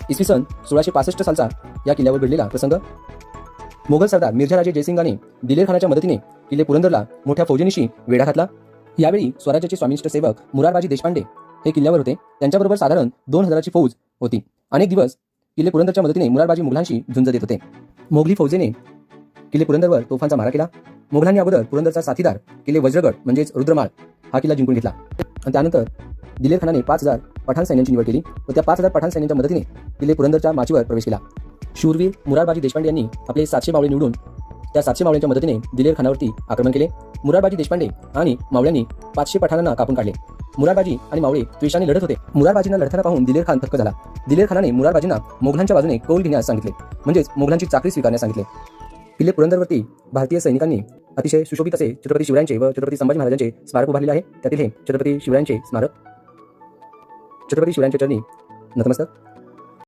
इसवी सन 1665 सालचा या किल्ल्यावर घडलेला प्रसंग. मोगल सरदार मिर्झा राजे जयसिंगाने दिलेर खानाच्या मदतीने किल्ले पुरंदरला मोठ्या फौजेनिशी वेढा घातला. यावेळी स्वराज्याचे स्वामिनिष्ठ सेवक मुरारबाजी देशपांडे हे किल्ल्यावर होते. त्यांच्याबरोबर साधारण 2000ची फौज होती. अनेक दिवस किल्ले पुरंदरच्या मदतीने मुरारबाजी मुघलांशी झुंज देत होते. मोगली फौजेने किल्ले पुरंदरवर तोफांचा मारा केला. मुघलांनी अगोदर पुरंदरचा साथीदार किल्ले वज्रगड म्हणजेच रुद्रमाळ हा किल्ला जिंकून घेतला आणि त्यानंतर दिलेर खानाने 5000 पठाण सैन्यांची निवड केली व त्या 5000 पठाण सैन्यांच्या मदतीने किल्ले पुरंदरच्या माचीवर प्रवेश केला. शूरवीर मुरारबाजी देशपांडे यांनी आपले 700 मावळे निवडून त्या 700 मावळ्यांच्या मदतीने दिलेर खानावरती आक्रमण केले. मुरारबाजी देशपांडे आणि मावळ्यांनी 500 पठाणांना कापून काढले. मुरारबाजी आणि मावळे द्वेषाने लढत होते. मुरारबाजींना लढताना पाहून दिलेर खान थक्क झाला. दिलेर खानाने मुरारबाजींना मोघलांच्या बाजूने कौल घेण्यास सांगितले, म्हणजेच मोघलांची चाकरी स्वीकारण्यास सांगितले. किल्ले पुरंदरवरती भारतीय सैनिकांनी अतिशय सुशोभित असे छत्रपती शिवरायांचे व छत्रपती संभाजी महाराजांचे स्मारक उभारलेले आहे. त्यातील हे छत्रपती शिवरायांचे स्मारक. छत्रपती शिवरायांच्या चरणी नतमस्तक.